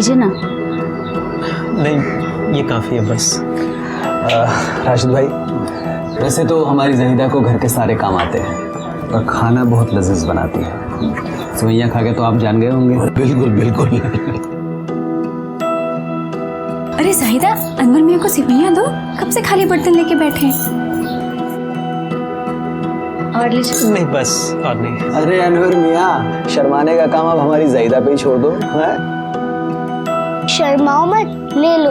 लीजिए ना। नहीं, ये काफ़ी है बस। राशिद भाई, वैसे तो हमारी जहीदा को घर के सारे काम आते हैं और खाना बहुत लजीज बनाती है। सेवइयाँ खा के तो आप जान गए होंगे। बिल्कुल बिल्कुल। अरे जाहिदा, अनवर मियाँ को सेवइयाँ दो, कब से खाली बर्तन लेके बैठे हैं। और लीजिए। नहीं बस, और नहीं। अरे अनवर मियाँ, शर्माने का काम अब हमारी जहीदा पे ही छोड़ दो। शर्माओ मत, ले लो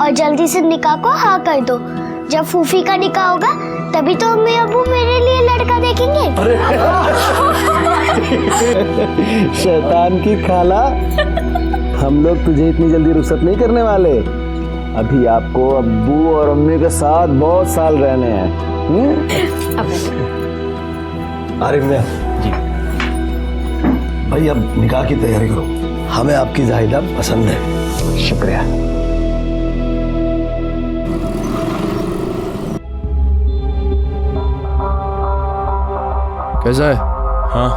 और जल्दी से निकाह को हाँ कर दो। जब फूफी का निकाह होगा तभी तो अम्मी अब्बू मेरे लिए लड़का देखेंगे। शैतान की खाला, हम लोग तुझे इतनी जल्दी रुखसत नहीं करने वाले। अभी आपको अब्बू और अम्मी के साथ बहुत साल रहने हैं। आरिफ मियां जी, भाई अब निकाह की तैयारी करो, हमें आपकी जाहिदा पसंद है। शुक्रिया। कैसा है? हाँ,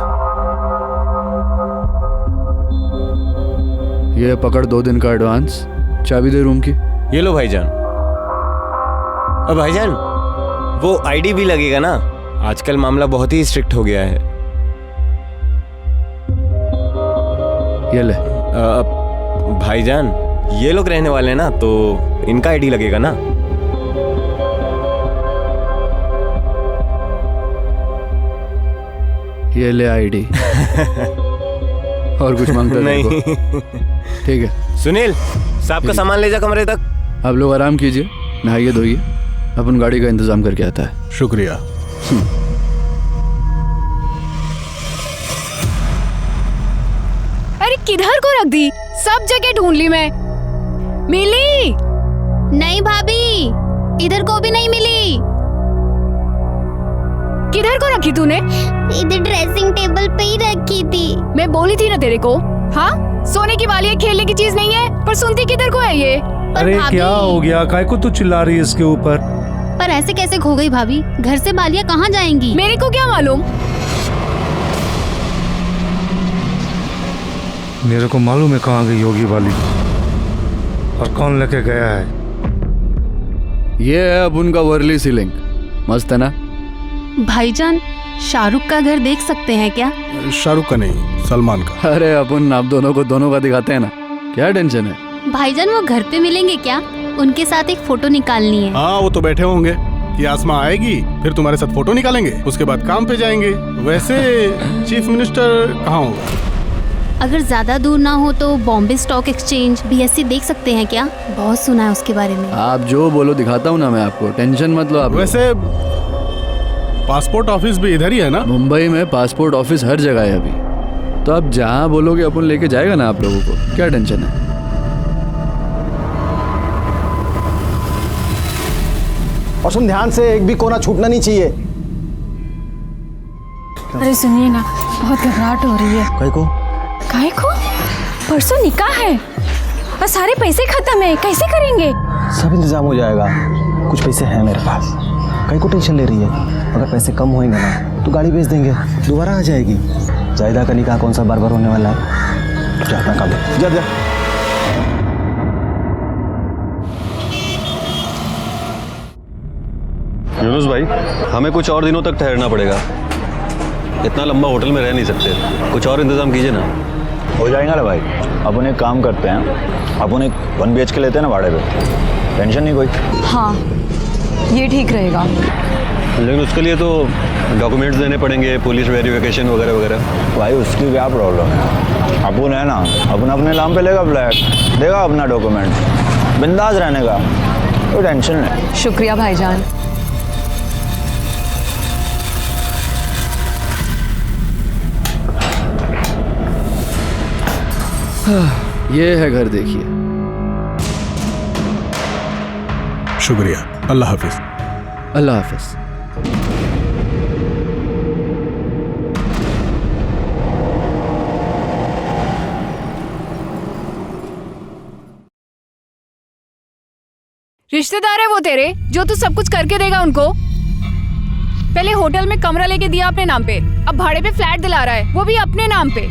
ये पकड़ 2 दिन का एडवांस, चाबी दे रूम की। ये लो भाईजान। अब भाईजान, वो आईडी भी लगेगा ना? आजकल मामला बहुत ही स्ट्रिक्ट हो गया है। ये ले। भाईजान, ये लोग रहने वाले हैं ना, तो इनका आईडी लगेगा ना? ये ले आईडी। और कुछ मांगता नहीं। ठीक है। सुनील, साहब का सामान ले जा कमरे तक। आप लोग आराम कीजिए, नहाइए धोइए, अपन गाड़ी का इंतजाम करके आता है। शुक्रिया। अरे किधर को रख दी? सब जगह ढूंढ ली मैं, मिली नहीं भाभी, इधर को भी नहीं मिली। किधर को रखी तूने? इधर ड्रेसिंग टेबल पे ही रखी थी। मैं बोली थी ना तेरे को, हाँ सोने की वाली है, खेलने की चीज नहीं है। पर सुनती किधर को है ये? अरे क्या हो गया, काय को तू चिल्ला रही है इसके ऊपर? पर ऐसे कैसे खो गई भाभी? घर से बालिया कहाँ जाएंगी? मेरे को क्या मालूम? मेरे को मालूम है कहाँ गई होगी वाली, और कौन लेके गया है। ये है अब उनका वर्ली सीलिंग, मस्त है ना? भाईजान, शाहरुख का घर देख सकते हैं क्या? शाहरुख का नहीं, सलमान का। अरे अपन आप दोनों को दोनों का दिखाते हैं ना, क्या टेंशन है? भाईजान, वो घर पे मिलेंगे क्या? उनके साथ एक फोटो निकालनी है। हाँ, वो तो बैठे होंगे कि आसमां आएगी, फिर तुम्हारे साथ फोटो निकालेंगे, उसके बाद काम पे जाएंगे। वैसे चीफ मिनिस्टर कहाँ होगा? अगर ज्यादा दूर ना हो तो बॉम्बे स्टॉक एक्सचेंज BSC देख सकते हैं क्या? बहुत सुना है उसके बारे में। आप जो बोलो दिखाता हूँ ना मैं आपको, टेंशन मत लो आप। वैसे पासपोर्ट ऑफिस भी इधर ही है ना? मुंबई में पासपोर्ट ऑफिस हर जगह है अभी, तो आप जहाँ बोलोगे अपन लेके जाएगा ना आप लोगों को, क्या टेंशन है? और सुन ध्यान से, एक भी कोना छूटना नहीं चाहिए। अरे सुनिए ना, बहुत घबराहट हो रही है। काहे को? परसों निकाह है और सारे पैसे खत्म है, कैसे करेंगे? सब इंतजाम हो जाएगा, कुछ पैसे हैं मेरे पास। कहीं को टेंशन ले रही है? अगर पैसे कम होंगे ना तो गाड़ी बेच देंगे, दोबारा आ जाएगी। जायदा का निकाह कौन सा बार बार होने वाला है? जा अपना काम जा जा। यूनुस भाई, हमें कुछ और दिनों तक ठहरना पड़ेगा, इतना लंबा होटल में रह नहीं सकते, कुछ और इंतजाम कीजिए ना। हो जाएगा ना भाई, अपन एक काम करते हैं, अपन एक 1 BHK लेते हैं ना भाड़े पे, टेंशन नहीं कोई। हाँ, ये ठीक रहेगा। लेकिन उसके लिए तो डॉक्यूमेंट्स देने पड़ेंगे, पुलिस वेरिफिकेशन वगैरह वगैरह। भाई उसकी क्या प्रॉब्लम है, अपन है ना, अपन अपने नाम पे लेगा फ्लैट, देगा अपना डॉक्यूमेंट, बिंदास रहने का, कोई टेंशन नहीं। शुक्रिया भाईजान। ये है घर, देखिए। शुक्रिया, अल्लाह हाफिज। अल्लाह हाफिज। रिश्तेदार है वो तेरे, जो तू सब कुछ करके देगा उनको? पहले होटल में कमरा लेके दिया अपने नाम पे, अब भाड़े पे फ्लैट दिला रहा है, वो भी अपने नाम पे।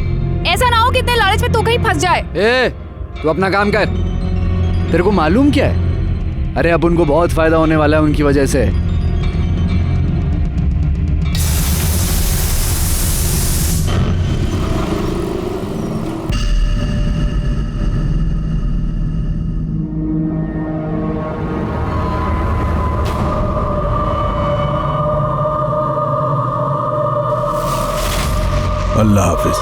ऐसा ना हो कि इतने लालच में तू कहीं फंस जाए। तू अपना काम कर। तेरे को मालूम क्या है? अरे अब उनको बहुत फायदा होने वाला है उनकी वजह से। अल्लाह हाफिज।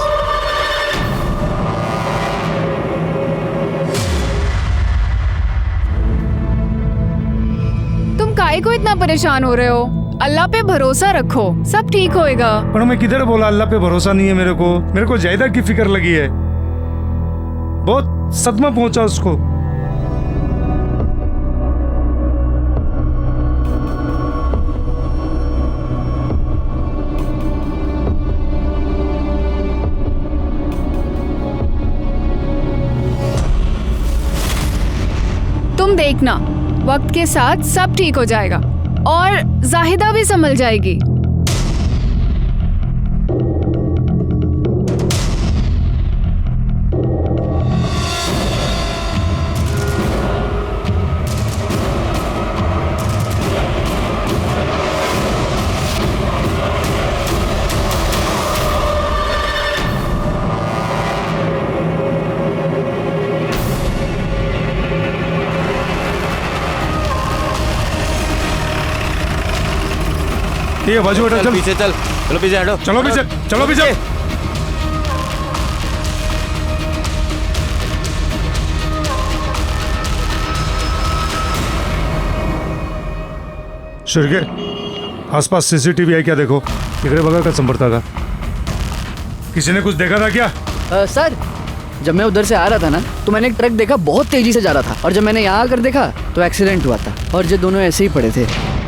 तुम काहे को इतना परेशान हो रहे हो? अल्लाह पे भरोसा रखो, सब ठीक होएगा। पर मैं किधर बोला अल्लाह पे भरोसा नहीं है मेरे को जायदा की फिक्र लगी है। बहुत सदमा पहुंचा उसको। तुम देखना, वक्त के साथ सब ठीक हो जाएगा और जाहिदा भी संभल जाएगी। ठीक है बाजू बेटा, चल पीछे चल। चलो पीछे हटो। चलो पीछे, चलो पीछे। शिरके, आसपास सीसीटीवी है क्या? देखो इधर बगल का संपर्ता का। किसी ने कुछ देखा था क्या? सर, जब मैं उधर से आ रहा था ना तो मैंने एक ट्रक देखा, बहुत तेजी से जा रहा था। और जब मैंने यहाँ आकर देखा तो एक्सीडेंट हुआ था और ये दोनों ऐसे ही पड़े थे।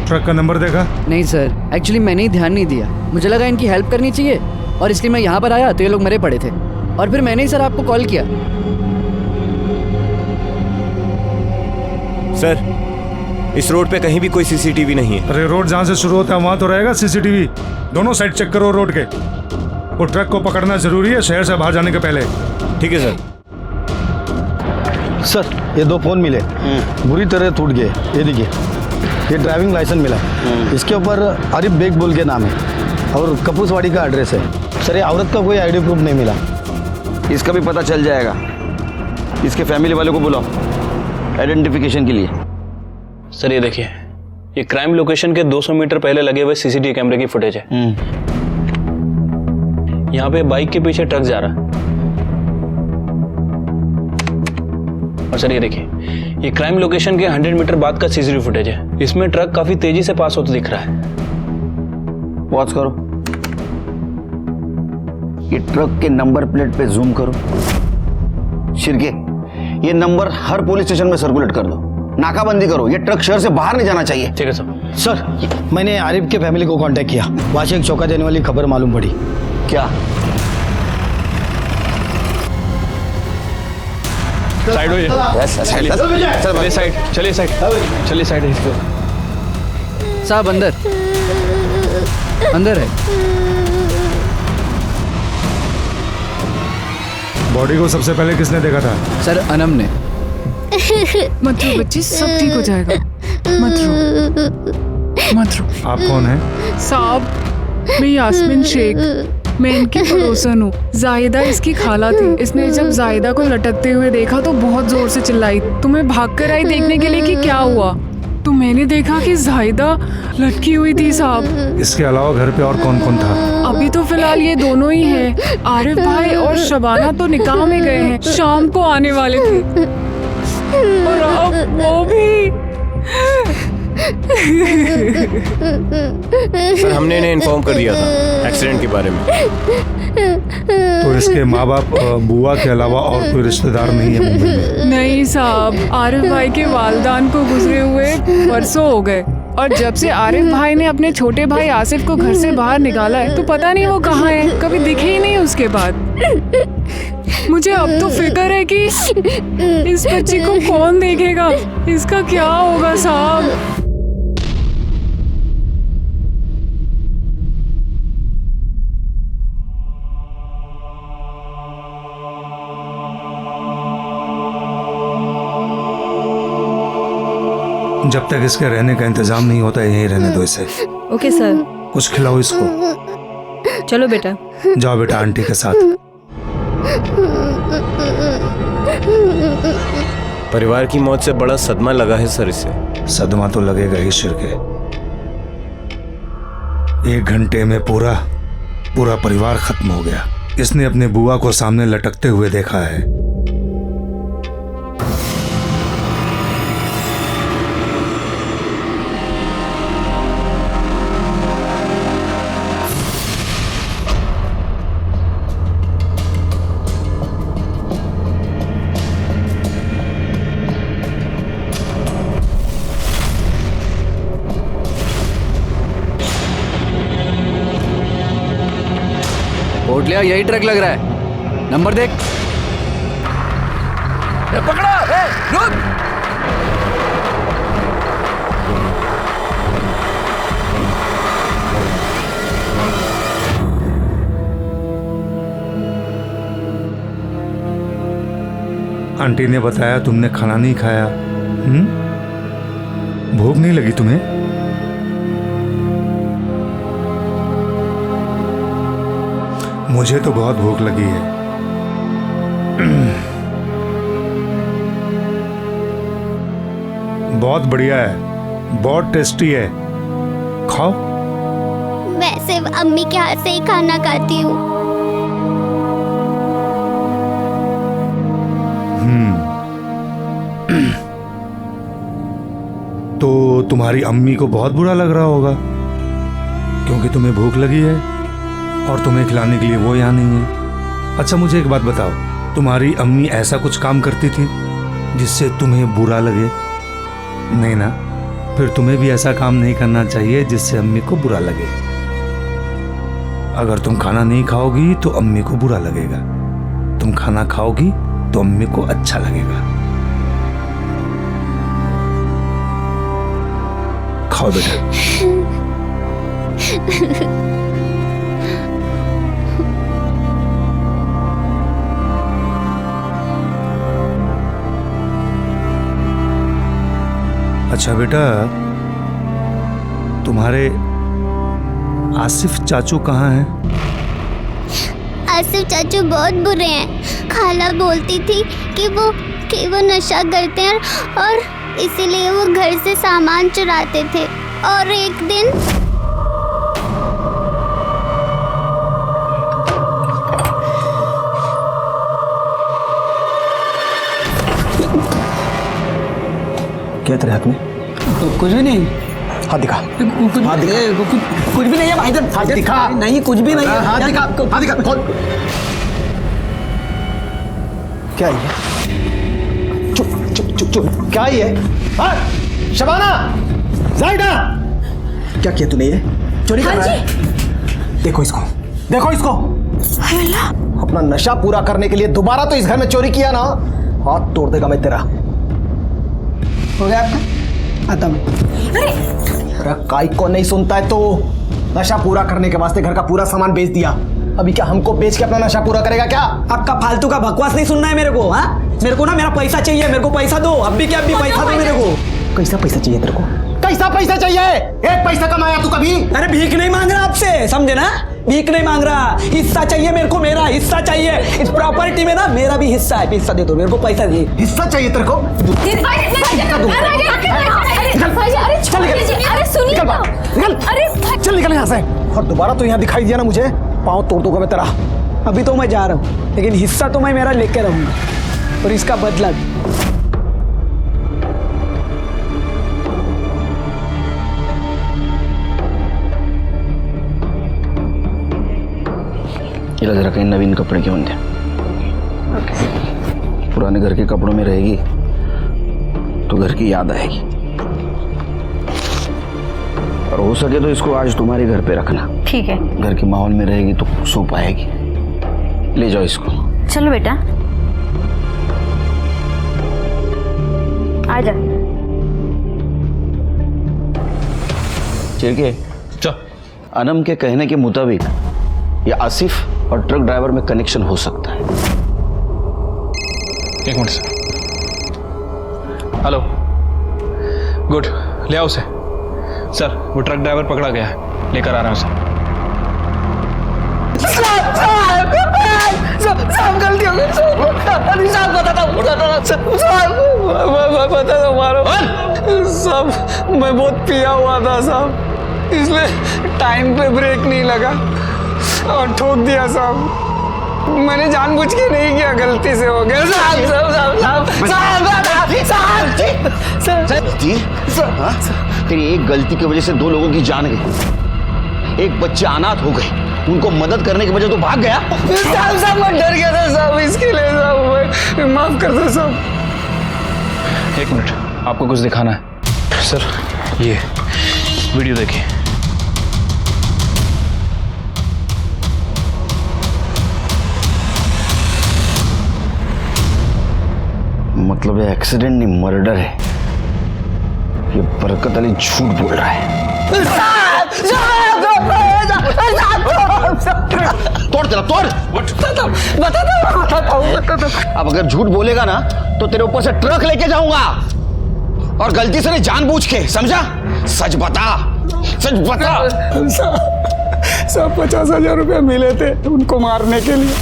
ट्रक का नंबर देखा? नहीं सर, एक्चुअली मैंने ही ध्यान नहीं दिया। मुझे लगा इनकी हेल्प करनी चाहिए और इसलिए मैं यहाँ पर आया तो ये लोग मरे पड़े थे। और फिर मैंने ही सर आपको कॉल किया। सर, इस रोड पे कहीं भी कोई सीसीटीवी नहीं है। अरे रोड जहाँ से शुरू होता है वहाँ तो रहेगा सीसीटीवी। दोनों साइड चेक करो रोड के। वो ट्रक को पकड़ना जरूरी है शहर से बाहर जाने के पहले। ठीक है सर। सर, ये 2 फोन मिले, बुरी तरह टूट गए। ये देखिए, ये ड्राइविंग लाइसेंस मिला। इसके ऊपर आरिफ बेग बोल के नाम है और कपूसवाड़ी का एड्रेस है। सर, ये औरत का कोई आईडी प्रूफ नहीं मिला। इसका भी पता चल जाएगा। इसके फैमिली वालों को बुलाओ आइडेंटिफिकेशन के लिए। सर ये देखिए, ये क्राइम लोकेशन के 200 मीटर पहले लगे हुए सीसीटीवी कैमरे की फुटेज है। यहाँ पे बाइक के पीछे ट्रक जा रहा है। और सर ये देखिए, ये क्राइम लोकेशन के 100 मीटर बाद का सीसीटीवी फुटेज है। इसमें ट्रक काफी तेजी से पास होता दिख रहा है। पॉज करो। ये ट्रक के नंबर प्लेट पे जूम करो। शिरके, ये नंबर हर पुलिस स्टेशन में सर्कुलेट कर दो। नाकाबंदी करो, ये ट्रक शहर से बाहर नहीं जाना चाहिए। ठीक है सर। सर, मैंने आरिफ के फैमिली को कांटेक्ट किया। वहाँ से एक चौंका देने वाली खबर मालूम पड़ी। क्या? साइड हो चलिए साइड, चलिए साइड, चलिए साइड। साहब अंदर अंदर है। बॉडी को सबसे पहले किसने देखा था? सर अनम ने। मत रो बच्ची, सब ठीक हो जाएगा। मत रो, मत रो। आप कौन हैं? साहब, मैं यास्मीन शेख, मैं इनकी पड़ोसन हूँ। जाहिदा इसकी खाला थी। इसने जब जाहिदा को लटकते हुए देखा तो बहुत जोर से चिल्लाई। तो मैं भाग कर आई देखने के लिए कि क्या हुआ। तो मैंने देखा कि जाहिदा लटकी हुई थी साहब। इसके अलावा घर पे और कौन कौन था? अभी तो फिलहाल ये दोनों ही हैं। आरिफ भाई और शबाना तो निकाह में गए हैं, शाम को आने वाले थे। और अब वो भी। सर, हमने इन्हें इन्फॉर्म कर दिया था एक्सीडेंट के बारे में। तो इसके माँ बाप बुआ के अलावा और कोई रिश्तेदार नहीं है मुंबई में? नहीं साहब, आरिफ भाई के वालिदान को गुजरे हुए परसों हो गए। और जब से आरिफ भाई ने अपने छोटे भाई आसिफ को घर से बाहर निकाला है तो पता नहीं वो कहाँ है, कभी दिखे ही नहीं उसके बाद। मुझे अब तो फिक्र है कि इस बच्ची को कौन देखेगा, इसका क्या होगा साहब। जब तक इसके रहने का इंतजाम नहीं होता यहीं रहने दो इसे। Okay sir. कुछ खिलाओ इसको। चलो बेटा। जाओ बेटा आंटी के साथ। परिवार की मौत से बड़ा सदमा लगा है सर इसे। सदमा तो लगेगा ही शिर्के। 1 घंटे में पूरा परिवार खत्म हो गया। इसने अपने बुआ को सामने लटकते हुए देखा है। कोटलिया यही ट्रक लग रहा है, नंबर देख। पकड़ा, रुक। आंटी ने बताया तुमने खाना नहीं खाया। भूख नहीं लगी तुम्हें? मुझे तो बहुत भूख लगी है। बहुत बढ़िया है, बहुत टेस्टी है, खाओ। मैं सिर्फ अम्मी के हाथ से ही खाना खाती हूँ। तो तुम्हारी अम्मी को बहुत बुरा लग रहा होगा क्योंकि तुम्हें भूख लगी है और तुम्हें खिलाने के लिए वो यहाँ नहीं है। अच्छा मुझे एक बात बताओ, तुम्हारी अम्मी ऐसा कुछ काम करती थी जिससे तुम्हें बुरा लगे? नहीं ना? फिर तुम्हें भी ऐसा काम नहीं करना चाहिए जिससे अम्मी को बुरा लगे। अगर तुम खाना नहीं खाओगी तो अम्मी को बुरा लगेगा, तुम खाना खाओगी तो अम्मी को अच्छा लगेगा। खाओ बेटा। अच्छा बेटा, तुम्हारे आसिफ चाचू कहाँ हैं? आसिफ चाचू बहुत बुरे हैं। खाला बोलती थी कि वो नशा करते हैं और इसीलिए वो घर से सामान चुराते थे। और एक दिन क्या तेरे हाथ में? कुछ भी नहीं। हाथ दिखा। कुछ भी नहीं है भाई। हाथ दिखा। नहीं, कुछ भी नहीं है। हाथ दिखा। हाथ दिखा। खोल। क्या है? चुप चुप चुप चुप। क्या है? हाँ? शबाना, जायदा, क्या किया तूने? ये चोरी कर रहा है? देखो इसको, देखो इसको। अपना नशा पूरा करने के लिए दोबारा तो इस घर में चोरी किया ना, हाथ तोड़ देगा मैं तेरा। हो गया आपका? आता मैं। अरे काई को नहीं सुनता है तो? नशा पूरा करने के वास्ते घर का पूरा सामान बेच दिया, अभी क्या हमको बेच के अपना नशा पूरा करेगा क्या? आपका फालतू का बकवास नहीं सुनना है मेरे को। हाँ, मेरे को ना मेरा पैसा चाहिए, मेरे को पैसा दो। अब भी क्या, अब भी पैसा दो मेरे को। कैसा पैसा चाहिए तेरे को? कैसा पैसा चाहिए? एक पैसा कमाया तू कभी? अरे भीख नहीं मांग रहा आपसे, समझे ना? भीख नहीं मांग रहा, हिस्सा चाहिए मेरे को, मेरा हिस्सा चाहिए। इस प्रॉपर्टी में ना मेरा भी हिस्सा है, हिस्सा दे दो मेरे को, पैसा दे। हिस्सा चाहिए तेरे को? चल निकल यहाँ से। और दोबारा तो यहाँ दिखाई दिया ना मुझे, पाँव तोड़ दूंगा मैं तेरा। अभी तो मैं जा रहा हूँ, लेकिन हिस्सा तो मैं मेरा लेके रहूंगा और इसका बदला भी। जरा कहीं नवीन कपड़े क्यों दे? पुराने घर के कपड़ों में रहेगी तो घर की याद आएगी। और हो सके तो इसको आज तुम्हारे घर पे रखना। ठीक है। घर के माहौल में रहेगी तो सो पाएगी। ले जाओ इसको। चलो बेटा, आ जा। चिरके, अनम के कहने के मुताबिक ये आसिफ और ट्रक ड्राइवर में कनेक्शन हो सकता है। एक मिनट सर। हेलो, गुड, ले आओ उसे। सर, वो ट्रक ड्राइवर पकड़ा गया है, लेकर आ रहा हूँ उसे। साहब गलती हो गई साहब, बता दो मारो साहब, मैं बहुत पिया हुआ था साहब, इसलिए टाइम पे ब्रेक नहीं लगा और ठोक दिया साहब। मैंने जानबूझ के नहीं किया, गलती से हो गया साहब। तेरी एक गलती की वजह से 2 लोगों की जान गई, एक बच्चे अनाथ हो गए, उनको मदद करने की वजह तो भाग गया। साहब मैं डर गया था साहब, इसके लिए साहब माफ कर दो साहब। 1 मिनट, आपको कुछ दिखाना है। सर, ये वीडियो देखिए। मतलब ये एक्सीडेंट नहीं, मर्डर है। ये बरकत अली झूठ बोल रहा है। तोड़ तेरा, तोड़। अब अगर झूठ बोलेगा ना तो तेरे ऊपर से ट्रक लेके जाऊंगा, और गलती से नहीं, जानबूझ के, समझा? सच बता, सच बता। सब 50,000 रुपया मिले थे उनको मारने के लिए।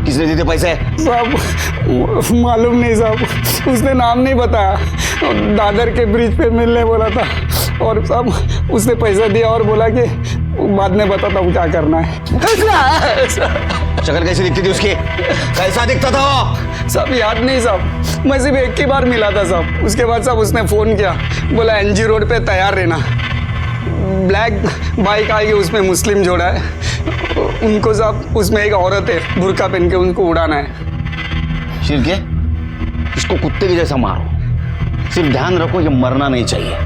किसने दिए थे पैसे? साहब मालूम नहीं साहब, उसने नाम नहीं बताया, दादर के ब्रिज पे मिलने बोला था, और साहब उसने पैसा दिया और बोला कि बाद में बताता हूँ क्या करना है। शक्ल कैसी दिखती थी उसकी? कैसा दिखता था वो? साहब याद नहीं साहब, मैं सिर्फ एक ही बार मिला था साहब। उसके बाद साहब उसने फ़ोन किया, बोला NG रोड पे तैयार रहना, ब्लैक बाइक आएगी, उसमें मुस्लिम जोड़ा है, उनको साहब उसमें एक औरत है बुर्का पहन के, उनको उड़ाना है। शिरके, इसको कुत्ते के जैसा मारो, सिर्फ ध्यान रखो ये मरना नहीं चाहिए।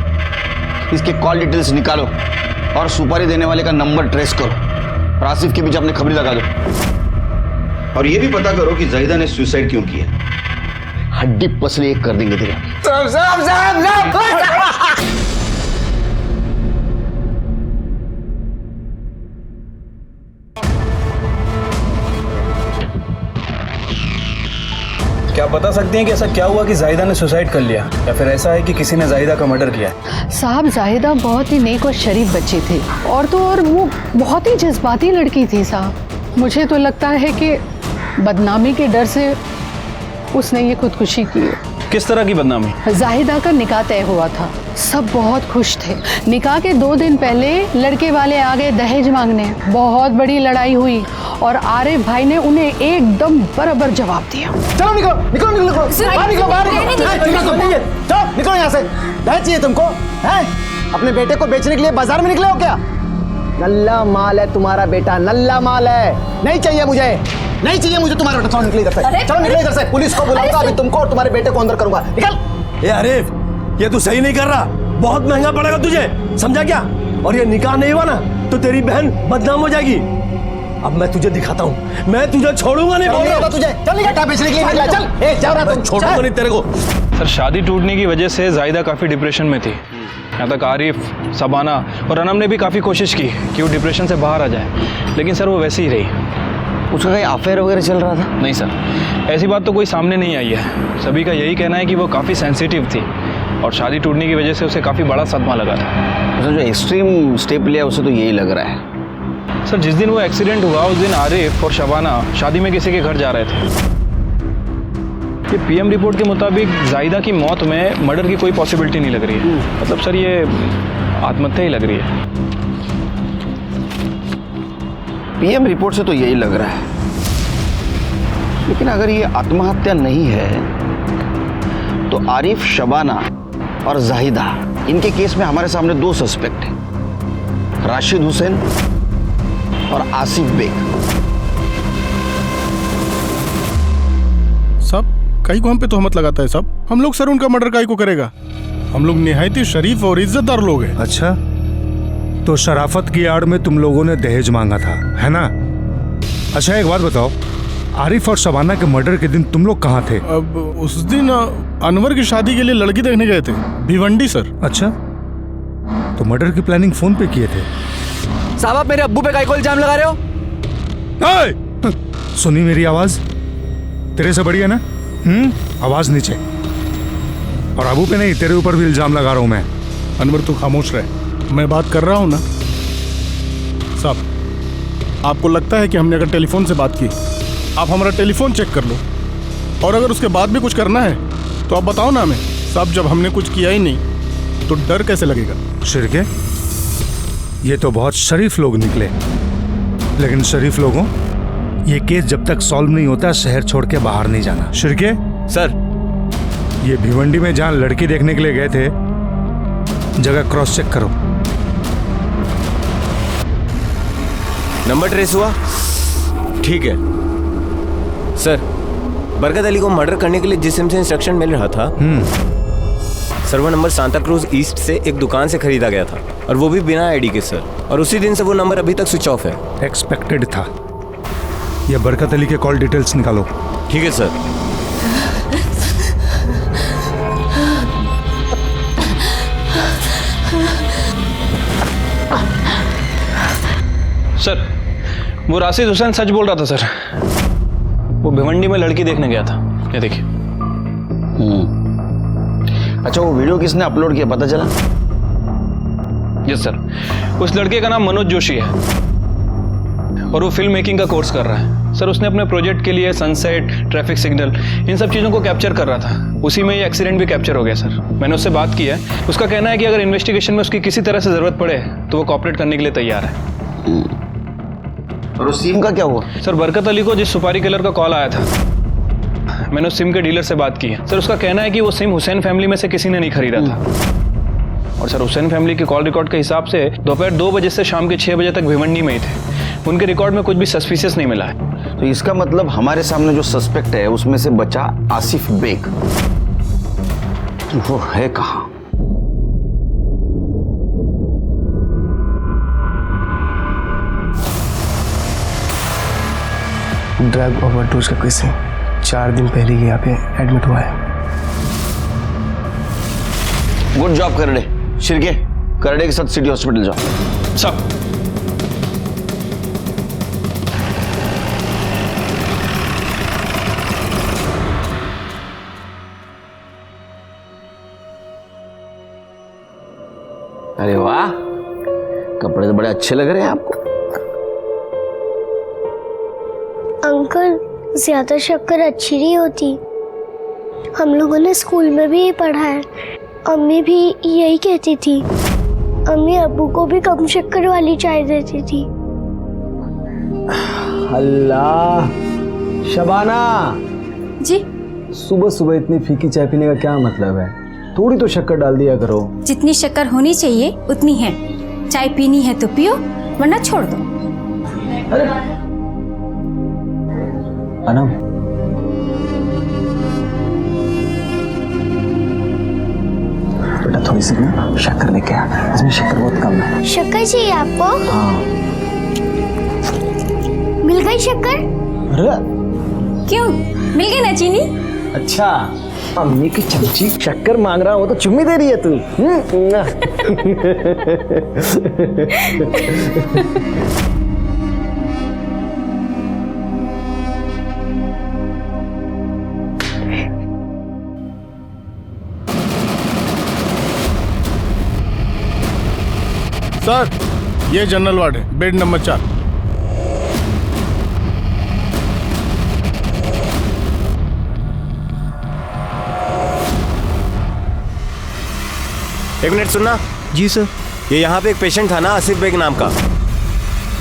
इसके कॉल डिटेल्स निकालो और सुपारी देने वाले का नंबर ट्रेस करो, और आसिफ के बीच अपने खबरी लगा दो, और ये भी पता करो कि जाहिदा ने सुसाइड क्यों किया। हड्डी पसली एक कर देंगे तेरे। क्या बता सकते हैं कि ऐसा क्या हुआ कि जाहिदा ने सुसाइड कर लिया, या फिर ऐसा है कि किसी ने जाहिदा का मर्डर किया? साहब जाहिदा बहुत ही नेक और शरीफ बच्ची थी, और तो और वो बहुत ही जज्बाती लड़की थी साहब। मुझे तो लगता है कि बदनामी के डर से उसने ये खुदकुशी की। किस तरह की बदनामी? जाहिदा का निकाह तय हुआ था, सब बहुत खुश थे। निकाह के 2 दिन पहले लड़के वाले आ गए दहेज मांगने, बहुत बड़ी लड़ाई हुई, और आरिफ भाई ने उन्हें एकदम बराबर जवाब दिया। चलो निकलो निकलो निकलो, बाहर निकलो, बाहर निकलो, निकलो यहाँ से। दहेज चाहिए तुमको? हैं? अपने बेटे को बेचने के लिए बाजार में निकले हो क्या? नल्ला माल है तुम्हारा बेटा, नल्ला माल है, नहीं चाहिए मुझे, नहीं चाहिए मुझे तुम्हारा बेटा। चलो निकलो इधर से, चलो निकलो इधर से, पुलिस को बुलाऊंगा अभी तुमको, और तुम्हारे बेटे को अंदर करूंगा। निकल। ए आरिफ, ये तू सही नहीं कर रहा, बहुत महंगा पड़ेगा तुझे, समझा क्या? और ये निकाह नहीं हुआ ना तो तेरी बहन बदनाम हो जाएगी। अब मैं तुझे दिखाता हूँ, मैं तुझे छोड़ूंगा नहीं, बोल रहा हूं तुझे। चल बेटा बेचने के लिए निकला, चल। ए जाओ ना तुम, छोड़ूंगा नहीं तेरे को। सर, शादी टूटने की वजह से जाहिदा काफ़ी डिप्रेशन में थी। यहाँ तक आरिफ, सबाना और अनम ने भी काफ़ी कोशिश की कि वो डिप्रेशन से बाहर आ जाए, लेकिन सर वो वैसे ही रही। उसका कहीं अफेयर वगैरह चल रहा था? नहीं सर, ऐसी बात तो कोई सामने नहीं आई है। सभी का यही कहना है कि वो काफ़ी सेंसिटिव थी, और शादी टूटने की वजह से उसे काफ़ी बड़ा सदमा लगा था। जो एक्सट्रीम स्टेप लिया उसे तो यही लग रहा है। सर, जिस दिन वो एक्सीडेंट हुआ उस दिन आरिफ और शबाना शादी में किसी के घर जा रहे थे। ये PM रिपोर्ट के मुताबिक जाहिदा की मौत में मर्डर की कोई पॉसिबिलिटी नहीं लग रही है। मतलब सर, ये आत्महत्या ही लग रही है। PM रिपोर्ट से तो यही लग रहा है, लेकिन अगर ये आत्महत्या नहीं है तो आरिफ, शबाना और जाहिदा, इनके केस में हमारे सामने 2 सस्पेक्ट हैं, राशिद हुसैन और आसिफ बेग। सब कई को हम पे तोहमत लगाता है सब। हम लोग सर उनका मर्डर काई को करेगा? हम लोग निहायत ही शरीफ और इज्जतदार लोग हैं। अच्छा, तो शराफत की आड़ में तुम लोगों ने दहेज मांगा था, है ना? अच्छा एक बात बताओ, आरिफ और शबाना के मर्डर के दिन तुम लोग कहाँ थे? अब उस दिन अनवर की शादी के लिए लड़की देखने गए थे, भिवंडी सर। अच्छा, तो मर्डर की प्लानिंग फोन पे किए थे? साहब आप मेरे अब्बू पे काहे को इल्जाम लगा रहे हो? सुनी मेरी आवाज? तेरे से बढ़िया ना? आवाज नीचे। और अबू पे नहीं, तेरे ऊपर भी इल्जाम लगा रहा हूं मैं। अनवर तू खामोश रहे, मैं बात कर रहा हूँ ना। साहब, आपको लगता है कि हमने अगर टेलीफोन से बात की, आप हमारा टेलीफोन चेक कर लो, और अगर उसके बाद भी कुछ करना है तो आप बताओ ना हमें। साहब, जब हमने कुछ किया ही नहीं तो डर कैसे लगेगा? शिरके, ये तो बहुत शरीफ लोग निकले, लेकिन शरीफ लोगों, ये केस जब तक सॉल्व नहीं होता शहर छोड़ के बाहर नहीं जाना। शिरके सर, ये भिवंडी में जहां लड़की देखने के लिए गए थे, जगह क्रॉस चेक करो। नंबर ट्रेस हुआ? ठीक है सर। बरकत अली को मर्डर करने के लिए जिस सिम से इंस्ट्रक्शन मिल रहा था, server number Santa cruise east से एक दुकान से खरीदा गया था, और वो भी बिना आईडी के सर। और उसी दिन से वो नंबर अभी तक स्विच ऑफ है। एक्सपेक्टेड था। ये बरकत अली के कॉल डिटेल्स निकालो। ठीक है सर। सर, वो राशिद हुसैन सच बोल रहा था सर। वो भिवंडी में लड़की देखने गया था। ये देखिए। अच्छा, वो वीडियो किसने अपलोड किया, पता चला? यस सर, उस लड़के का नाम मनोज जोशी है और वो फिल्म मेकिंग का कोर्स कर रहा है। सर, उसने अपने प्रोजेक्ट के लिए सनसेट, ट्रैफिक सिग्नल, इन सब चीज़ों को कैप्चर कर रहा था। उसी में ये एक्सीडेंट भी कैप्चर हो गया सर। मैंने उससे बात की है। उसका कहना है कि अगर इन्वेस्टिगेशन में उसकी किसी तरह से ज़रूरत पड़े तो वो कॉपरेट करने के लिए तैयार है। और उस सिम का क्या हुआ? सर, बरकत अली को जिस सुपारी किलर का कॉल आया था, मैंने उस सिम के डीलर से बात की है। सर, उसका कहना है कि वो सिम हुसैन फैमिली में से किसी ने नहीं खरीदा था। और सर, हुसैन फैमिली के कॉल रिकॉर्ड के हिसाब से दोपहर 2 बजे से शाम के 6 बजे तक भिवंडी में ही थे। उनके रिकॉर्ड में कुछ भी सस्पिशियस नहीं मिला है। तो इसका मतलब हमारे सामने जो सस्पेक्ट है उसमें से बचा आसिफ बेग। वो है कहाँ? ड्रग ओवरडोज का केस है। 4 दिन पहले ही यहाँ पे एडमिट हुआ है। Good job Karde. शिरके, करडे के साथ सिटी हॉस्पिटल जाओ। सब अरे वाह, कपड़े तो बड़े अच्छे लग रहे हैं आपको। अंकल, ज्यादा शक्कर अच्छी नहीं होती। हम लोगों ने स्कूल में भी ये पढ़ा है। अम्मी भी यही कहती थी। अम्मी अब्बू को भी कम शक्कर वाली चाय देती थी। अल्लाह, शबाना जी, सुबह सुबह इतनी फीकी चाय पीने का क्या मतलब है? थोड़ी तो शक्कर डाल दिया करो। जितनी शक्कर होनी चाहिए उतनी है। चाय पीनी है तो पियो, वरना छोड़ दो। अरे अनम, बेटा थोड़ी सी ना शक्कर लेके आ, इसमें शक्कर बहुत कम है। शक्कर चाहिए आपको? हाँ। मिल गई शक्कर? अरे क्यों, मिल गई ना चीनी? अच्छा, अम्मी की चमची शक्कर मांग रहा हो तो चुम्मी दे रही है तू। सर, ये जनरल वार्ड है, बेड नंबर 4। एक मिनट सुनना। जी सर। ये यहाँ पे एक पेशेंट था ना, आसिफ बेग नाम का।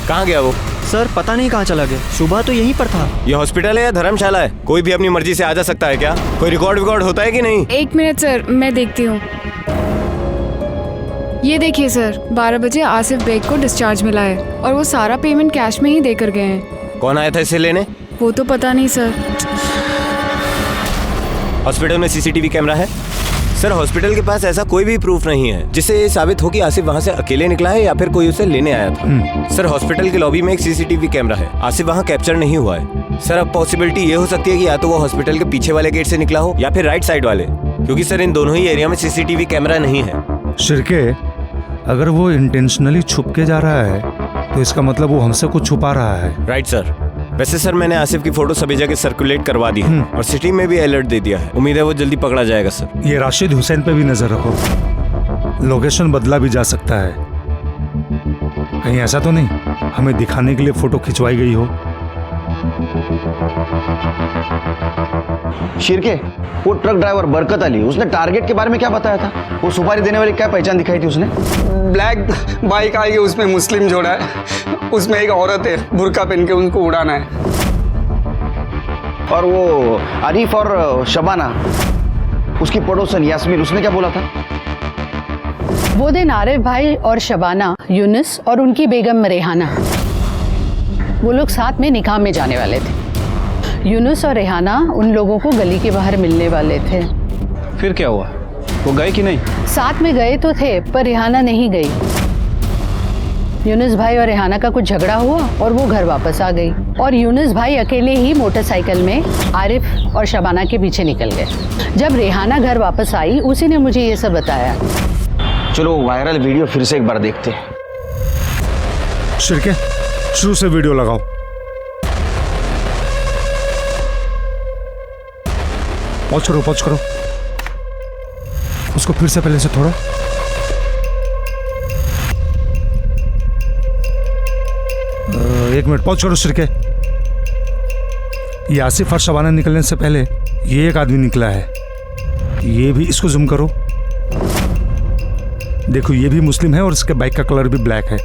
कहाँ गया वो? सर पता नहीं कहाँ चला गया, सुबह तो यहीं पर था। ये हॉस्पिटल है या धर्मशाला है? कोई भी अपनी मर्जी से आ जा सकता है क्या? कोई रिकॉर्ड विकॉर्ड होता है कि नहीं? 1 मिनट सर, मैं देखती हूँ। ये देखिए सर, 12 बजे आसिफ बेग को डिस्चार्ज मिला है और वो सारा पेमेंट कैश में ही देकर गए हैं। कौन आया था इसे लेने? वो तो पता नहीं सर। हॉस्पिटल में सीसीटीवी कैमरा है? सर, हॉस्पिटल के पास ऐसा कोई भी प्रूफ नहीं है जिससे ये साबित हो कि आसिफ वहाँ से अकेले निकला है या फिर कोई उसे लेने आया था। सर, हॉस्पिटल के लॉबी में एक सीसीटीवी कैमरा है, आसिफ वहाँ कैप्चर नहीं हुआ है। सर, अब पॉसिबिलिटी ये हो सकती है कि या तो वो हॉस्पिटल के पीछे वाले गेट से निकला हो या फिर राइट साइड वाले, क्योंकि सर इन दोनों ही एरिया में सीसीटीवी कैमरा नहीं है। शिरके, अगर वो इंटेंशनली छुप के जा रहा है तो इसका मतलब वो हमसे कुछ छुपा रहा है। Right sir. वैसे सर मैंने आसिफ की फोटो सभी जगह सर्कुलेट करवा दी है और सिटी में भी अलर्ट दे दिया है। उम्मीद है वो जल्दी पकड़ा जाएगा सर। ये राशिद हुसैन पे भी नजर रखो, लोकेशन बदला भी जा सकता है। कहीं ऐसा तो नहीं हमें दिखाने के लिए फोटो खिंचवाई गई हो। शिरके, वो ट्रक ड्राइवर बरकत अली, उसने टारगेट के बारे में क्या बताया था? वो सुपारी देने वाली क्या पहचान दिखाई थी उसने? ब्लैक बाइक आएगी, उसमें मुस्लिम जोड़ा है, उसमें एक औरत है, बुर्का पहन के उनको उड़ाना है। और वो आरिफ और शबाना, उसकी पड़ोसन यास्मीन, उसने क्या बोला था? वो दिन आरिफ भाई और शबाना, यूनुस और उनकी बेगम रेहाना, वो लोग साथ में निकाह में जाने वाले थे। यूनुस और रेहाना उन लोगों को गली के बाहर मिलने वाले थे। फिर क्या हुआ? वो गए कि नहीं? साथ में गए तो थे पर रेहाना नहीं गई। यूनुस भाई और रेहाना का कुछ झगड़ा हुआ और वो घर वापस आ गई और यूनुस भाई अकेले ही मोटरसाइकिल में आरिफ और शबाना के पीछे निकल गए। जब रेहाना घर वापस आई उसी ने मुझे ये सब बताया। चलो वायरल वीडियो फिर से एक बार देखते हैं। शिरके, शुरू से वीडियो लगाओ। पॉज करो। उसको फिर से पहले से थोड़ा। एक मिनट पॉज करो शिरके। ये आसिफ और शबाना निकलने से पहले ये एक आदमी निकला है, ये भी, इसको जूम करो। देखो ये भी मुस्लिम है और इसके बाइक का कलर भी ब्लैक है।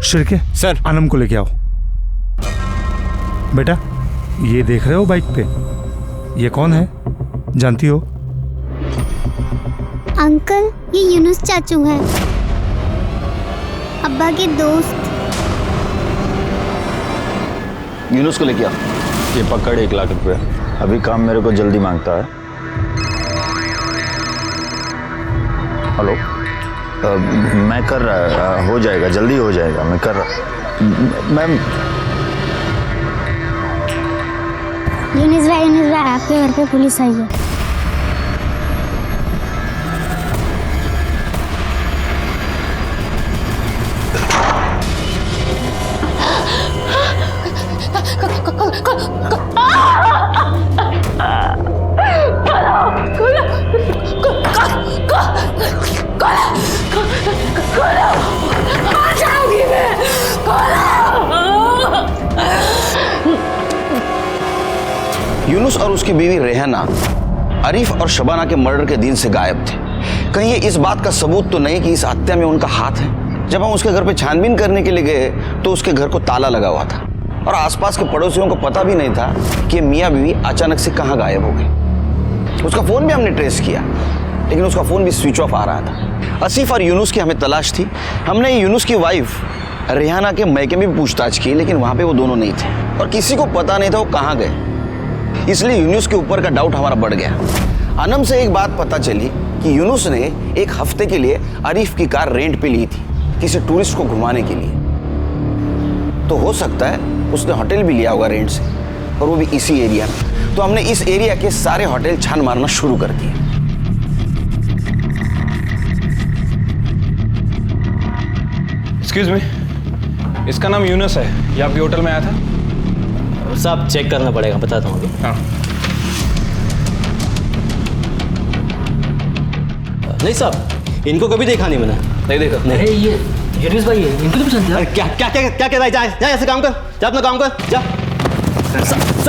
शिरके सर, आनम को लेके आओ। बेटा ये देख रहे हो बाइक पे, ये कौन है जानती हो? अंकल, ये यूनुस चाचू हैं, अब्बा के दोस्त। यूनुस को लेके आओ। ये पकड़ 1 लाख रुपए, अभी काम मेरे को जल्दी मांगता है। हेलो, मैं कर रहा, हो जाएगा, जल्दी हो जाएगा, मैं कर रहा। मैम, यूनुस भाई आपके घर पे पुलिस आई है। यूनुस और उसकी बीवी रेहाना आरिफ और शबाना के मर्डर के दिन से गायब थे। कहीं ये इस बात का सबूत तो नहीं कि इस हत्या में उनका हाथ है? जब हम उसके घर पे छानबीन करने के लिए गए तो उसके घर को ताला लगा हुआ था और आसपास के पड़ोसियों को पता भी नहीं था कि मियाँ बीवी अचानक से कहाँ गायब हो गए। उसका फ़ोन भी हमने ट्रेस किया लेकिन उसका फ़ोन भी स्विच ऑफ आ रहा था। आसिफ और यूनुस की हमें तलाश थी। हमने यूनुस की वाइफ रेहाना के मैके में भी पूछताछ की लेकिन वहाँ पे वो दोनों नहीं थे और किसी को पता नहीं था वो कहाँ गए। इसलिए यूनुस के ऊपर का डाउट हमारा बढ़ गया। अनम से एक बात पता चली कि यूनुस ने 1 हफ्ते के लिए आरिफ की कार रेंट पे ली थी किसी टूरिस्ट को घुमाने के लिए। तो हो सकता है उसने होटल भी लिया होगा रेंट से और वो भी इसी एरिया में। तो हमने इस एरिया के सारे होटल छान मारना शुरू कर दिए। एक्सक्यूज मी, इसका नाम यूनुस है, ये आपके होटल में आया था? साहब चेक करना पड़ेगा, बताता हूँ। हाँ। नहीं साहब, इनको कभी देखा नहीं मैंने। नहीं देखा? नहीं। ये यूनुस भाई है, इनको तो पसंद है। क्या क्या क्या क्या कह रहा है? जा ऐसे काम कर, जा अपना काम कर, जा।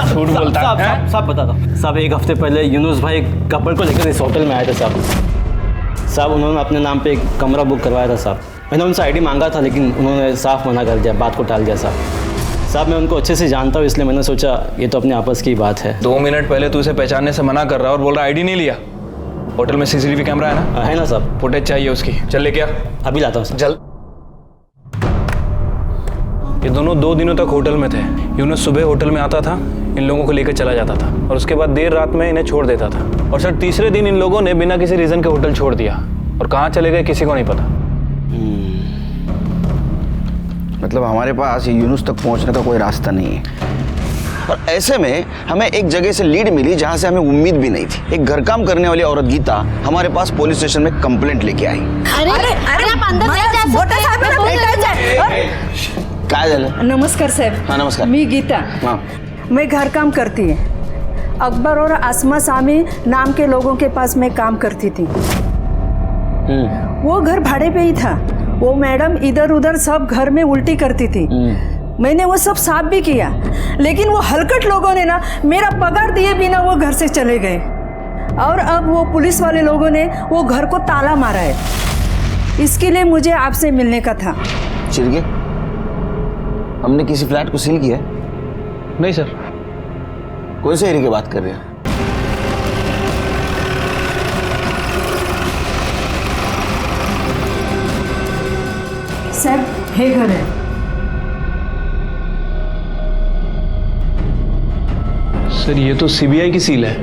झूठ बोलता है। साहब बता दो साहब, 1 हफ्ते पहले यूनुस भाई कपल को लेकर इस होटल में आए थे साहब। उन्होंने अपने नाम पे एक कमरा बुक करवाया था साहब। मैंने उनसे आईडी मांगा था लेकिन उन्होंने साफ मना कर दिया, बात को टाल दिया साहब। मैं उनको अच्छे से जानता हूँ इसलिए मैंने सोचा ये तो अपने आपस की बात है। 2 मिनट पहले तू इसे पहचानने से मना कर रहा है और बोल रहा आईडी नहीं लिया। होटल में सीसीटीवी कैमरा है ना? है ना साहब। फुटेज चाहिए उसकी, चल ले क्या? अभी लाता हूँ साहब। जल्द। ये दोनों 2 दिनों तक होटल में थे। यूनुस सुबह होटल में आता था, इन लोगों को लेकर चला जाता था और उसके बाद देर रात में इन्हें छोड़ देता था। और सर तीसरे दिन इन लोगों ने बिना किसी रीज़न के होटल छोड़ दिया और कहाँ चले गए किसी को नहीं पता। मतलब हमारे पास यूनुस तक पहुंचने का कोई रास्ता नहीं है। और ऐसे में हमें एक जगह से लीड मिली जहां से हमें उम्मीद भी नहीं थी। एक घर काम करने वाली औरत गीता हमारे पास पुलिस स्टेशन में कंप्लेंट लेके आई। अरे आप अंदर काय झालं? नमस्कार साहेब. हाँ नमस्कार. मी गीता. हाँ. मैं घर काम करती है. अकबर और आसमा सामी नाम के लोगों के पास मैं काम करती थी. वो घर भाड़े पे ही था. वो मैडम इधर उधर सब घर में उल्टी करती थी. मैंने वो सब साफ भी किया, लेकिन वो हलकट लोगों ने ना मेरा पगार दिए बिना वो घर से चले गए. और अब वो पुलिस वाले लोगों ने वो घर को ताला मारा है. इसके लिए मुझे आपसे मिलने का था. चिरगे, हमने किसी फ्लैट को सील किया? नहीं सर. कौन से एरिया की बात कर रहे हैं? सर हे घर है. सर ये तो सीबीआई की सील है.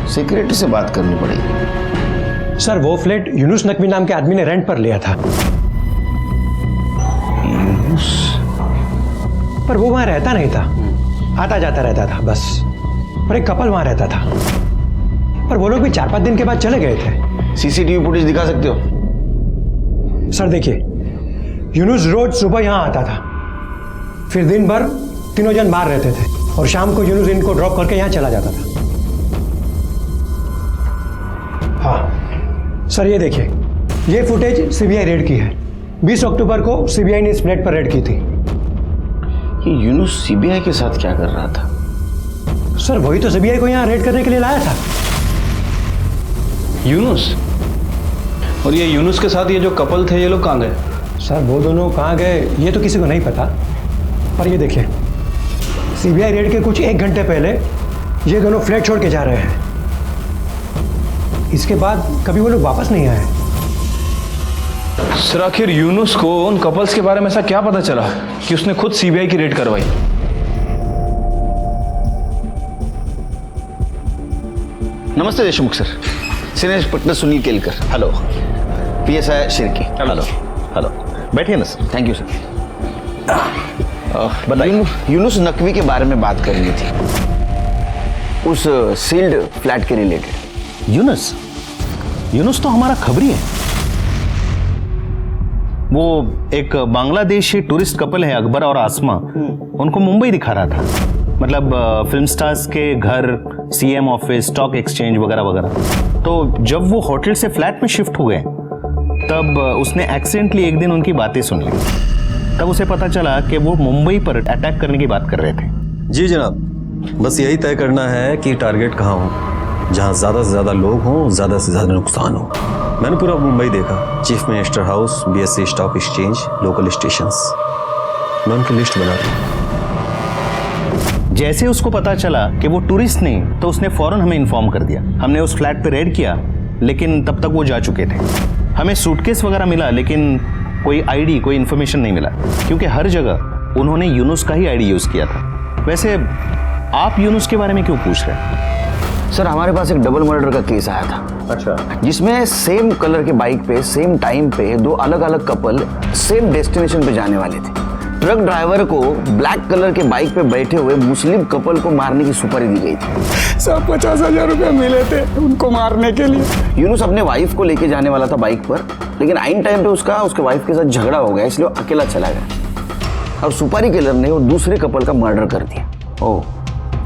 सेक्रेटरी से बात करनी पड़ेगी. सर वो फ्लैट यूनुस नकवी नाम के आदमी ने रेंट पर लिया था. यूनुस? पर वो वहां रहता नहीं था, आता जाता रहता था बस. और एक कपल वहां रहता था, पर वो लोग भी 4-5 दिन के बाद चले गए थे. सीसीटीवी फुटेज दिखा सकते हो? सर देखिए, यूनुस रोज सुबह यहां आता था, फिर दिन भर तीनों जन बाहर रहते थे और शाम को यूनुस इनको ड्रॉप करके यहां चला जाता था. हाँ सर ये देखिए, ये फुटेज सीबीआई रेड की है. 20 अक्टूबर को सीबीआई ने इस फ्लैट पर रेड की थी. ये यूनुस सीबीआई के साथ क्या कर रहा था? सर वही तो सीबीआई को यहाँ रेड करने के लिए लाया था. यूनुस? और ये यूनुस के साथ ये जो कपल थे, ये लोग कहाँ गए? सर वो दोनों कहाँ गए ये तो किसी को नहीं पता. पर ये देखिए, सीबीआई रेड के कुछ 1 घंटे पहले ये दोनों फ्लैट छोड़ के जा रहे हैं. इसके बाद कभी वो लोग वापस नहीं आए. सर आखिर यूनुस को उन कपल्स के बारे में ऐसा क्या पता चला कि उसने खुद सीबीआई की रेड करवाई? नमस्ते Deshmukh sir. Senior inspector Sunil Kelkar. Hello. PSI Shirke. Hello. Hello. बैठिए ना सर. Thank you sir. बताइए. यूनुस नकवी के बारे में बात करनी थी, उस सील्ड फ्लैट के रिलेटेड. यूनुस? यूनुस तो हमारा खबरी है. वो एक बांग्लादेशी टूरिस्ट कपल है, अकबर और आसमा. उनको मुंबई दिखा रहा था, मतलब फिल्म स्टार्स के घर, सीएम ऑफिस, स्टॉक एक्सचेंज वगैरह वगैरह. तो जब वो होटल से फ्लैट में शिफ्ट हो गए, तब उसने एक्सीडेंटली एक दिन उनकी बातें सुन ली. तब उसे पता चला कि वो मुंबई पर अटैक करने की बात कर रहे थे. जी जनाब, बस यही तय करना है कि टारगेट कहाँ हो, जहाँ ज़्यादा से ज़्यादा लोग हों, ज़्यादा से ज़्यादा नुकसान हो. मैंने पूरा मुंबई देखा. Chief minister house, BSc stock exchange, local stations. मैं उनकी लिस्ट बना रहा हूँ. जैसे उसको पता चला कि वो टूरिस्ट नहीं, तो उसने फौरन हमें इन्फॉर्म कर दिया. हमने उस फ्लैट पे रेड किया, लेकिन तब तक वो जा चुके थे. हमें सूटकेस वगैरह मिला, लेकिन कोई आईडी, कोई इन्फॉर्मेशन नहीं मिला, क्योंकि हर जगह उन्होंने यूनुस का ही आईडी यूज़ किया था. वैसे आप यूनुस के बारे में क्यों पूछ रहे हैं? सर हमारे पास एक डबल मर्डर का केस आया था. अच्छा. जिसमें सेम कलर के बाइक पे सेम टाइम पे 2 अलग अलग कपल सेम डेस्टिनेशन पे जाने वाले थे. ट्रक ड्राइवर को ब्लैक कलर के बाइक पे बैठे हुए मुस्लिम कपल को मारने की सुपारी दी गई थी. सब 50,000 रुपया मिले थे उनको मारने के लिए. यूनुस अपने वाइफ को लेके जाने वाला था बाइक पर, लेकिन आइन टाइम पे उसके वाइफ के साथ झगड़ा हो गया, इसलिए वो अकेला चला गया और सुपारी किलर ने वो दूसरे कपल का मर्डर कर दिया. ओह,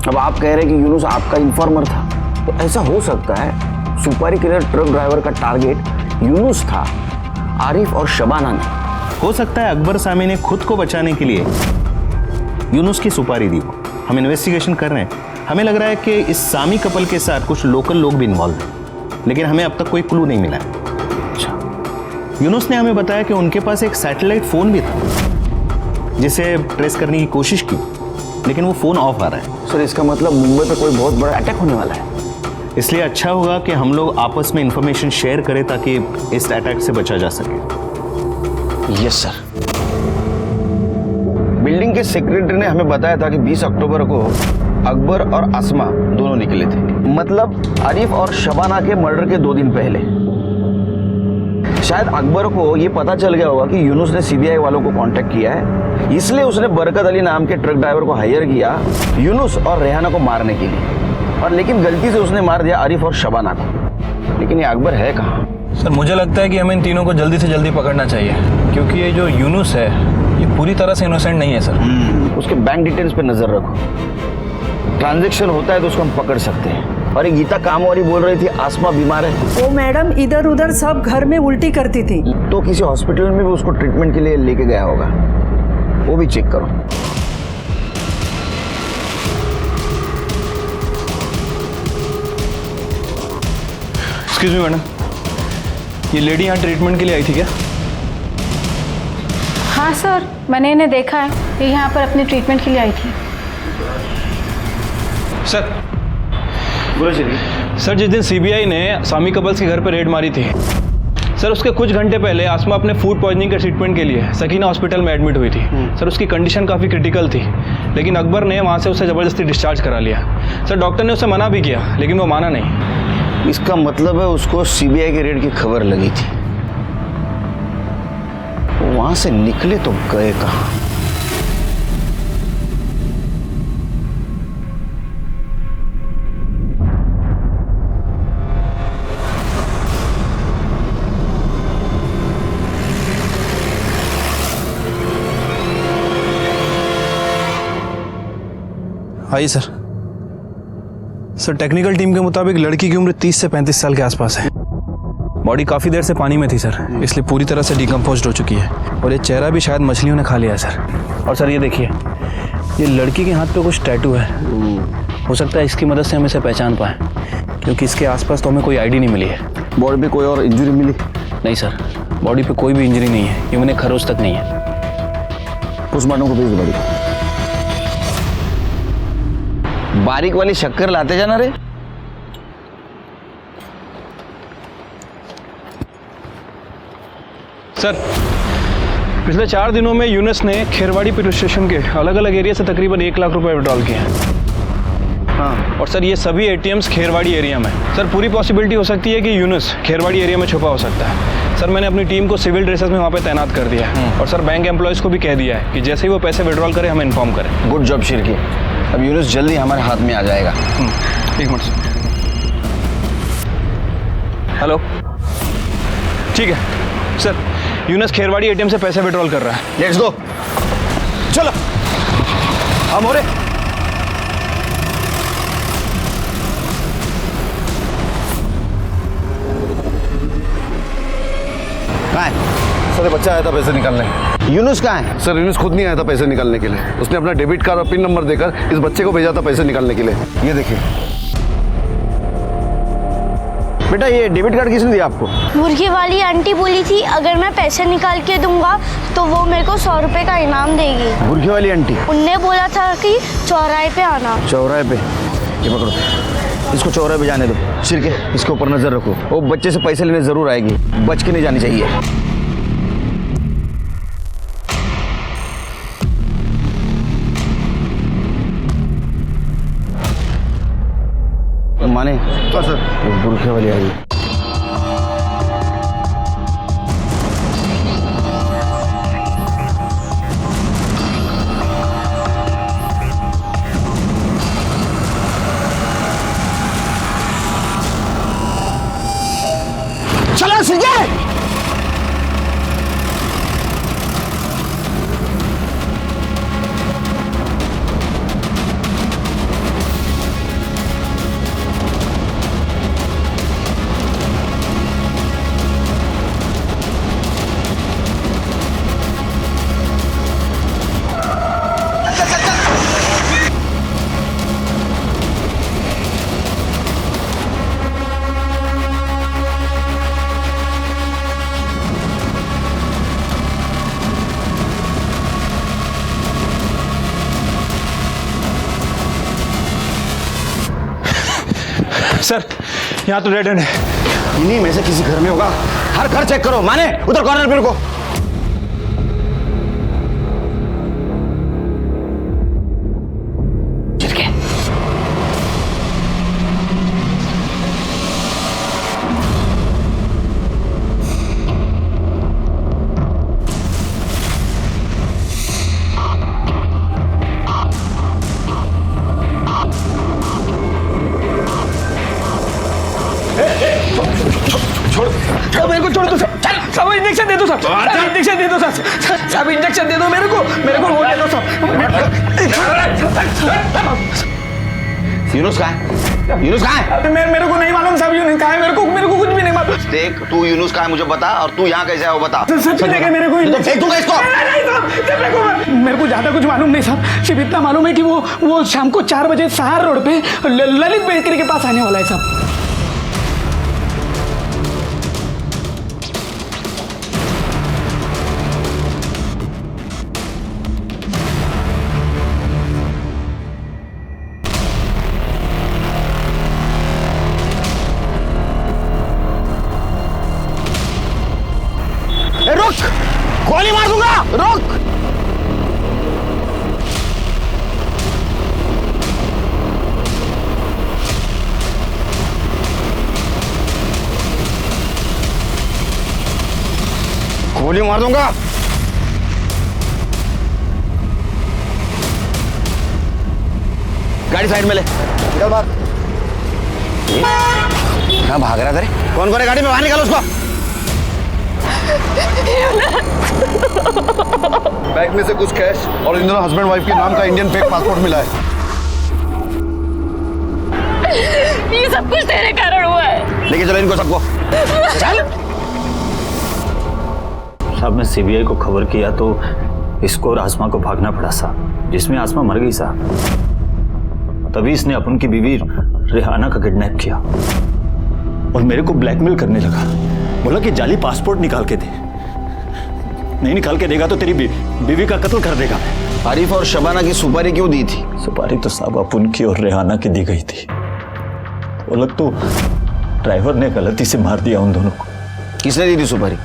अब आप कह रहे हैं कि यूनुस आपका इन्फॉर्मर था. तो ऐसा हो सकता है सुपारी किलर ट्रक ड्राइवर का टारगेट यूनुस था, आरिफ और शबाना ने. हो सकता है अकबर सामी ने खुद को बचाने के लिए यूनुस की सुपारी दी. हम इन्वेस्टिगेशन कर रहे हैं. हमें लग रहा है कि इस सामी कपल के साथ कुछ लोकल लोग भी इन्वॉल्व हैं, लेकिन हमें अब तक कोई क्लू नहीं मिला है. अच्छा. यूनुस ने हमें बताया कि उनके पास एक सैटेलाइट फ़ोन भी था, जिसे ट्रेस करने की कोशिश की, लेकिन वो फ़ोन ऑफ आ रहा है. सर इसका मतलब मुंबई पर कोई बहुत बड़ा अटैक होने वाला है. इसलिए अच्छा होगा कि हम लोग आपस में इंफॉर्मेशन शेयर करें, ताकि इस अटैक से बचा जा सके. Yes sir. बिल्डिंग के सेक्रेटरी ने हमें बताया था कि 20 अक्टूबर को अकबर और आसमा दोनों निकले थे, मतलब आरिफ और शबाना के मर्डर के 2 दिन पहले. शायद अकबर को ये पता चल गया होगा कि यूनुस ने सीबीआई वालों को कांटेक्ट किया है, इसलिए उसने बरकत अली नाम के ट्रक ड्राइवर को हायर किया यूनुस और रेहाना को मारने के लिए. और लेकिन गलती से उसने मार दिया आरिफ और शबाना को. लेकिन ये अकबर है कहाँ? सर मुझे लगता है कि हमें इन तीनों को जल्दी से जल्दी पकड़ना चाहिए, क्योंकि ये जो यूनुस है ये पूरी तरह से इनोसेंट नहीं है सर। उसके बैंक डिटेल्स पे नजर रखो, ट्रांजैक्शन होता है तो उसको हम पकड़ सकते हैं। और ये गीता काम वाली बोल रही थी आसमा बीमार है, वो मैडम इधर उधर सब घर में उल्टी करती थी। तो किसी हॉस्पिटल में भी उसको ट्रीटमेंट के लिए लेके गया होगा, वो भी चेक करो। एक्सक्यूज मी मैडम, ये लेडी यहाँ ट्रीटमेंट के लिए आई थी क्या? हाँ सर, मैंने इन्हें देखा है, ये यहाँ पर अपने ट्रीटमेंट के लिए आई थी। सर सर, जिस दिन सीबीआई ने सामी कपल्स के घर पर रेड मारी थी सर, उसके कुछ घंटे पहले आसमा अपने फूड पॉइजनिंग के ट्रीटमेंट के लिए सकीना हॉस्पिटल में एडमिट हुई थी। सर उसकी कंडीशन काफ़ी क्रिटिकल थी, लेकिन अकबर ने वहाँ से उसे ज़बरदस्ती डिस्चार्ज करा लिया। सर डॉक्टर ने उसे मना भी किया, लेकिन वो माना नहीं। इसका मतलब है उसको सीबीआई के रेड की खबर लगी थी, वहां से निकले तो गए कहां? आइए सर। सर टेक्निकल टीम के मुताबिक लड़की की उम्र 30 से 35 साल के आसपास है। बॉडी काफ़ी देर से पानी में थी सर, इसलिए पूरी तरह से डिकम्पोज हो चुकी है, और ये चेहरा भी शायद मछलियों ने खा लिया है सर। और सर ये देखिए, ये लड़की के हाथ पे कुछ टैटू है, हो सकता है इसकी मदद से हम इसे पहचान पाएँ, क्योंकि इसके आसपास तो हमें कोई आईडी नहीं मिली है। बॉडी पे कोई और इंजरी मिली? नहीं सर, बॉडी पे कोई भी इंजरी नहीं है, ये मैंने खरोच तक नहीं है। पोस्टमार्टम को भेज दो। बॉडी बारीक वाली शक्कर लाते जाना रे। सर पिछले 4 दिनों में यूनुस ने खेरवाड़ी पुलिस स्टेशन के अलग अलग एरिया से तकरीबन 1 लाख रुपए विड्रॉल किए हैं। हाँ, और सर ये सभी एटीएम्स खेरवाड़ी एरिया में। सर पूरी पॉसिबिलिटी हो सकती है कि यूनुस खेरवाड़ी एरिया में छुपा हो सकता है। सर मैंने अपनी टीम को सिविल ड्रेसेस में वहाँ पे तैनात कर दिया है, और सर बैंक एम्प्लॉयज़ को भी कह दिया है कि जैसे ही वो पैसे विड्रॉल करें हमें इन्फॉर्म करें। गुड जॉब शिरकी, अब यूनुस जल्दी हमारे हाथ में आ जाएगा। एक मिनट सर। हेलो, ठीक है सर, यूनुस खेरवाड़ी एटीएम से पैसे विड्रॉल कर रहा है। लेट्स गो, चलो हम हो रहे। कहाँ है? सर बच्चा आया था पैसे निकालने। यूनुस कहाँ है? सर यूनुस खुद नहीं आया था पैसे निकालने के लिए, उसने अपना डेबिट कार्ड और पिन नंबर देकर इस बच्चे को भेजा था पैसे निकालने के लिए। ये देखिए। बेटा ये डेबिट कार्ड किसने दिया आपको? मुर्गी वाली आंटी बोली थी अगर मैं पैसे निकाल के दूंगा तो वो मेरे को 100 रुपए का इनाम देगी। मुर्गी वाली आंटी? उनने बोला था कि चौराहे पे आना। चौराहे पे? ये पकड़ो, इसको चौराहे पे जाने दो। शिरके इसके ऊपर नजर रखो, वो बच्चे से पैसे लेने जरूर आएगी, बच के नहीं जानी चाहिए। माने तो सर बुरखे वाली आई। चलो सीधे। सर यहाँ तो डेड एंड है। इन्हीं में से किसी घर में होगा, हर घर चेक करो। माने उधर कॉर्नर पे रुको। साहब इंजेक्शन दे दो मेरे को वो दे दो साहब। यूनुस कहाँ है? यूनुस कहाँ है? मेरे को नहीं मालूम साहब, यूनुस कहाँ है, मेरे को कुछ भी नहीं मालूम। देख तू यूनुस कहाँ है मुझे बता, और तू यहाँ कैसे है वो बता। सच में मेरे को तो फेंक दूंगा इसको। मेरे को ज्यादा कुछ मालूम नहीं साहब, सिर्फ इतना मालूम है कि वो शाम को 4 बजे सहार रोड पे ललित बेकरी के पास आने वाला है साहब। रुक, गोली मार दूंगा, रुक। गोली मार दूंगा। गाड़ी साइड में ले, निकल बाहर। कहाँ भाग रहा तेरे? कौन कौन है गाड़ी में? बाहर निकालो उसको। बैंक में से कुछ कैश और इन दोनों हस्बैंड वाइफ के नाम का इंडियन फेक पासपोर्ट मिला है। ये सब कुछ तेरे कारण हुआ है। लेके चलो इनको सबको, चल। साहब ने सीबीआई को खबर किया तो इसको और आसमा को भागना पड़ा साहब, जिसमें आसमा मर गई साहब। तभी इसने अपन की बीवी रेहाना का किडनैप किया और मेरे को ब्लैकमेल करने लगा। बोला कि जाली पासपोर्ट निकाल के दे, नहीं निकाल के देगा तो तेरी बीवी का कत्ल कर देगा। आरिफ और शबाना की सुपारी क्यों दी थी? सुपारी तो साहब अपन की और रेहाना की दी गई थी। वो लोग तो ड्राइवर ने गलती से मार दिया उन दोनों को। किसने दी थी सुपारी?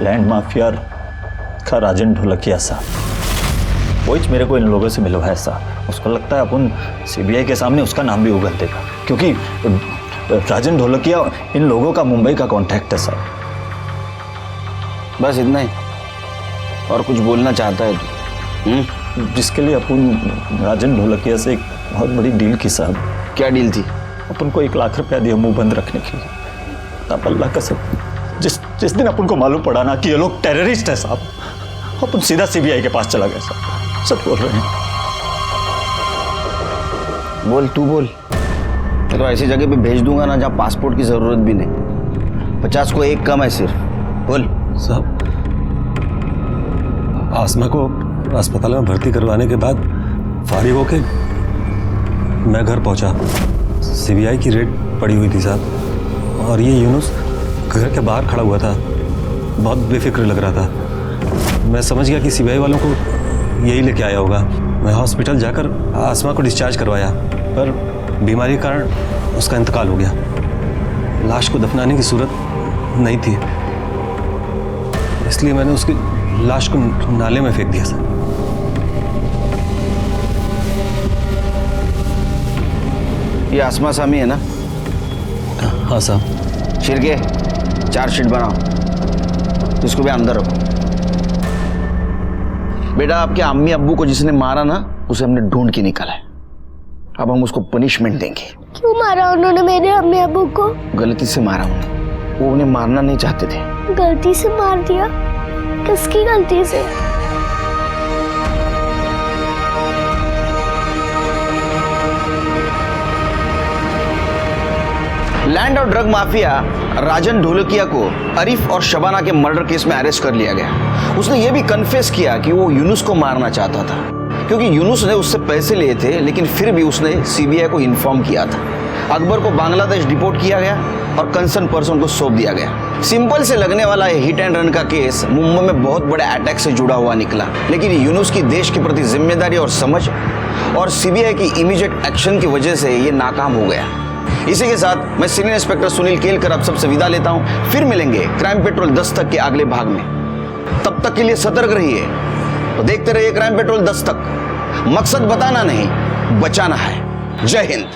लैंड माफिया का राजन ढोलकिया साहब, वही मेरे को इन लोगों से मिलवाया साहब। उसको लगता है अपन सीबीआई के सामने उसका नाम भी उगल देगा, क्योंकि राजन ढोलकिया इन लोगों का मुंबई का कॉन्टैक्ट है साहब। बस इतना ही? और कुछ बोलना चाहता है तू? जिसके लिए अपन राजन ढोलकिया से एक बहुत बड़ी डील की साहब। क्या डील थी? अपन को 1 लाख रुपया दिया मुंह बंद रखने के लिए। तब अल्लाह कसम, जिस दिन अपन को मालूम पड़ा ना कि ये लोग टेररिस्ट है साहब, अपन सीधा सीबीआई के पास चला गया साहब। सच बोल रहे हैं। बोल, तू बोल। मैं तो ऐसी जगह पे भेज दूंगा ना जहाँ पासपोर्ट की जरूरत भी नहीं। 50 को 1 कम है सिर्फ। बोल। साहब, आसमा को अस्पताल में भर्ती करवाने के बाद फारिग होके मैं घर पहुंचा। सीबीआई की रेड पड़ी हुई थी साहब, और ये यूनुस घर के बाहर खड़ा हुआ था, बहुत बेफिक्र लग रहा था। मैं समझ गया कि सीबीआई वालों को यही लेके आया होगा। मैं हॉस्पिटल जाकर आसमा को डिस्चार्ज करवाया, पर बीमारी के कारण उसका इंतकाल हो गया। लाश को दफनाने की सूरत नहीं थी, इसलिए मैंने उसकी लाश को नाले में फेंक दिया सर। ये आसमा सामी है ना? हाँ साहब। शिरके, चार्जशीट बनाओ, इसको भी अंदर रखो। बेटा, आपके अम्मी अब्बू को जिसने मारा ना, उसे हमने ढूंढ के निकाला है। अब हम उसको पनिशमेंट देंगे। क्यों मारा उन्होंने मेरे अम्मी अब्बू को? गलती से मारा उन्हें, वो उन्हें मारना नहीं चाहते थे। गलती से मार दिया? किसकी गलती से? लैंड और ड्रग माफिया राजन ढोलकिया को आरिफ और शबाना के मर्डर केस में अरेस्ट कर लिया गया। उसने ये भी कन्फेस किया कि वो यूनुस को मारना चाहता था, क्योंकि यूनुस ने उससे पैसे लिए थे, लेकिन फिर भी उसने सीबीआई को इन्फॉर्म किया था। अकबर को बांग्लादेश डिपोर्ट किया गया और कंसर्न पर्सन को सौंप दिया गया। सिंपल से लगने वाला ये हिट एंड रन का केस मुंबई में बहुत बड़े अटैक से जुड़ा हुआ निकला, लेकिन यूनुस की देश के प्रति जिम्मेदारी और समझ और सीबीआई की इमीडिएट एक्शन की वजह से ये नाकाम हो गया। इसी के साथ मैं सीनियर इंस्पेक्टर सुनील केलकर आप सबसे विदा लेता हूं। फिर मिलेंगे क्राइम पेट्रोल दस्तक के अगले भाग में। तब तक के लिए सतर्क रहिए, तो देखते रहिए क्राइम पेट्रोल दस्तक। मकसद बताना नहीं, बचाना है। जय हिंद।